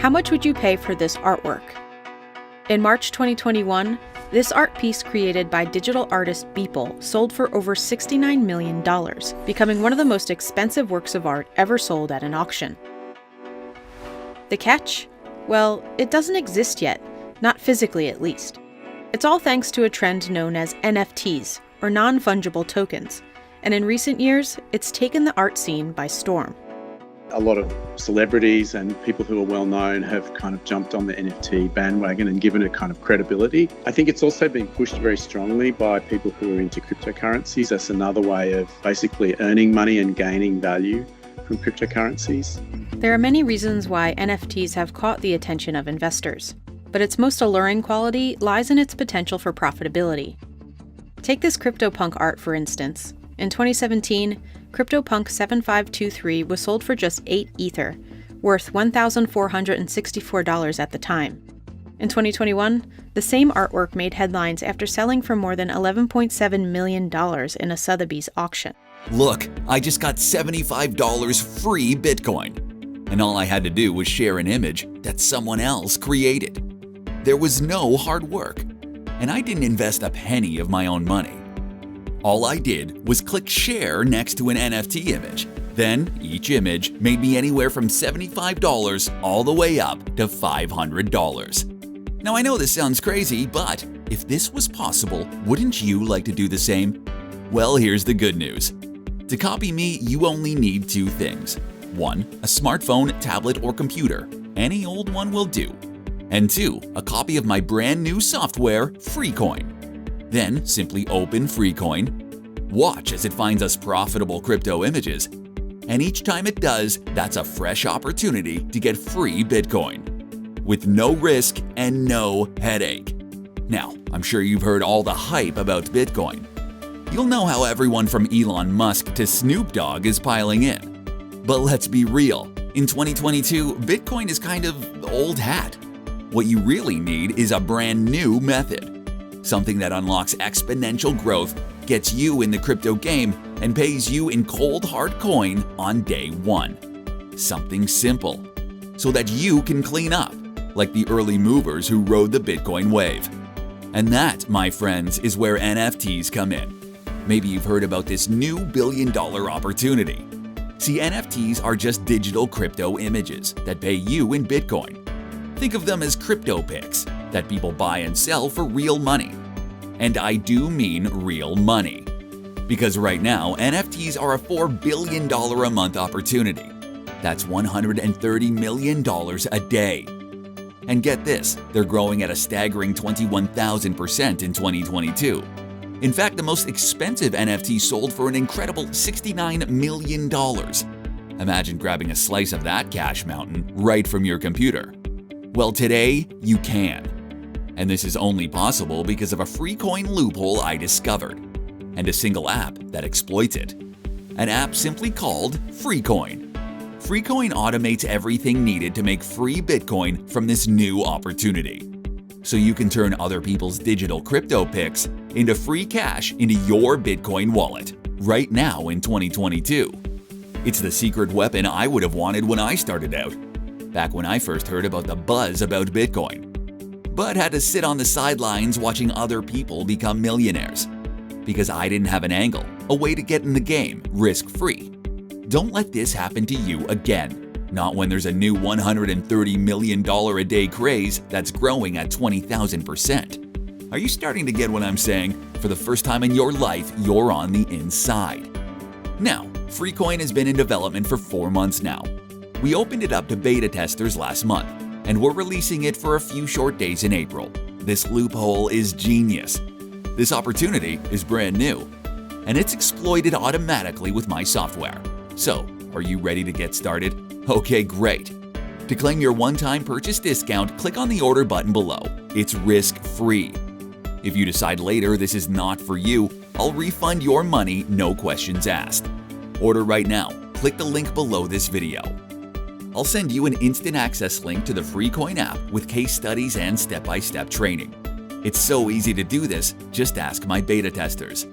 How much would you pay for this artwork? In March 2021, this art piece created by digital artist Beeple sold for over $69 million, becoming one of the most expensive works of art ever sold at an auction. The catch? Well, it doesn't exist yet, not physically at least. It's all thanks to a trend known as NFTs, or non-fungible tokens, and in recent years, it's taken the art scene by storm. A lot of celebrities and people who are well known have kind of jumped on the NFT bandwagon and given it kind of credibility. I think it's also been pushed very strongly by people who are into cryptocurrencies. That's another way of basically earning money and gaining value from cryptocurrencies. There are many reasons why NFTs have caught the attention of investors, but its most alluring quality lies in its potential for profitability. Take this CryptoPunk art, for instance. In 2017, CryptoPunk 7523 was sold for just 8 Ether, worth $1,464 at the time. In 2021, the same artwork made headlines after selling for more than $11.7 million in a Sotheby's auction. Look, I just got $75 free Bitcoin. And all I had to do was share an image that someone else created. There was no hard work. And I didn't invest a penny of my own money. All I did was click share next to an NFT image. Then each image made me anywhere from $75 all the way up to $500. Now I know this sounds crazy, but if this was possible, wouldn't you like to do the same? Well, here's the good news. To copy me, you only need 2 things. 1, a smartphone, tablet, or computer. Any old one will do. And 2, a copy of my brand new software, FreeCoin. Then simply open FreeCoin, watch as it finds us profitable crypto images, and each time it does, that's a fresh opportunity to get free Bitcoin, with no risk and no headache. Now, I'm sure you've heard all the hype about Bitcoin. You'll know how everyone from Elon Musk to Snoop Dogg is piling in. But let's be real, in 2022, Bitcoin is kind of old hat. What you really need is a brand new method. Something that unlocks exponential growth, gets you in the crypto game, and pays you in cold hard coin on day 1. Something simple, so that you can clean up, like the early movers who rode the Bitcoin wave. And that, my friends, is where NFTs come in. Maybe you've heard about this new billion-dollar opportunity. See, NFTs are just digital crypto images that pay you in Bitcoin. Think of them as crypto pics that people buy and sell for real money. And I do mean real money. Because right now, NFTs are a $4 billion a month opportunity. That's $130 million a day. And get this, they're growing at a staggering 21,000% in 2022. In fact, the most expensive NFT sold for an incredible $69 million. Imagine grabbing a slice of that cash mountain right from your computer. Well, today, you can. And this is only possible because of a FreeCoin loophole I discovered, and a single app that exploits it. An app simply called FreeCoin. FreeCoin automates everything needed to make free Bitcoin from this new opportunity. So you can turn other people's digital crypto pics into free cash into your Bitcoin wallet, right now in 2022. It's the secret weapon I would have wanted when I started out, back when I first heard about the buzz about Bitcoin, but had to sit on the sidelines watching other people become millionaires. Because I didn't have an angle, a way to get in the game, risk-free. Don't let this happen to you again. Not when there's a new $130 million a day craze that's growing at 20,000%. Are you starting to get what I'm saying? For the first time in your life, you're on the inside. Now, FreeCoin has been in development for 4 months now. We opened it up to beta testers last month, and we're releasing it for a few short days in April. This loophole is genius. This opportunity is brand new, and it's exploited automatically with my software. So, are you ready to get started? Okay, great. To claim your one-time purchase discount, click on the order button below. It's risk-free. If you decide later this is not for you, I'll refund your money, no questions asked. Order right now. Click the link below this video. I'll send you an instant access link to the FreeCoin app with case studies and step-by-step training. It's so easy to do this, just ask my beta testers.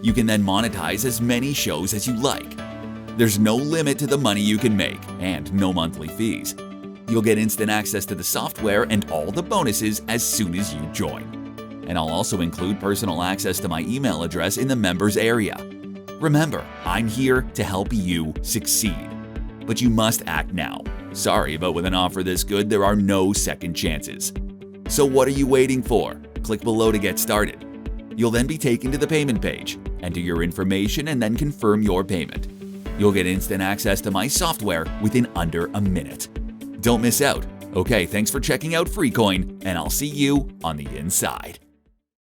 You can then monetize as many shows as you like. There's no limit to the money you can make, and no monthly fees. You'll get instant access to the software and all the bonuses as soon as you join. And I'll also include personal access to my email address in the members area. Remember, I'm here to help you succeed. But you must act now. Sorry, but with an offer this good, there are no second chances. So what are you waiting for? Click below to get started. You'll then be taken to the payment page. Enter your information and then confirm your payment. You'll get instant access to my software within under a minute. Don't miss out. Okay, thanks for checking out FreeCoin, and I'll see you on the inside.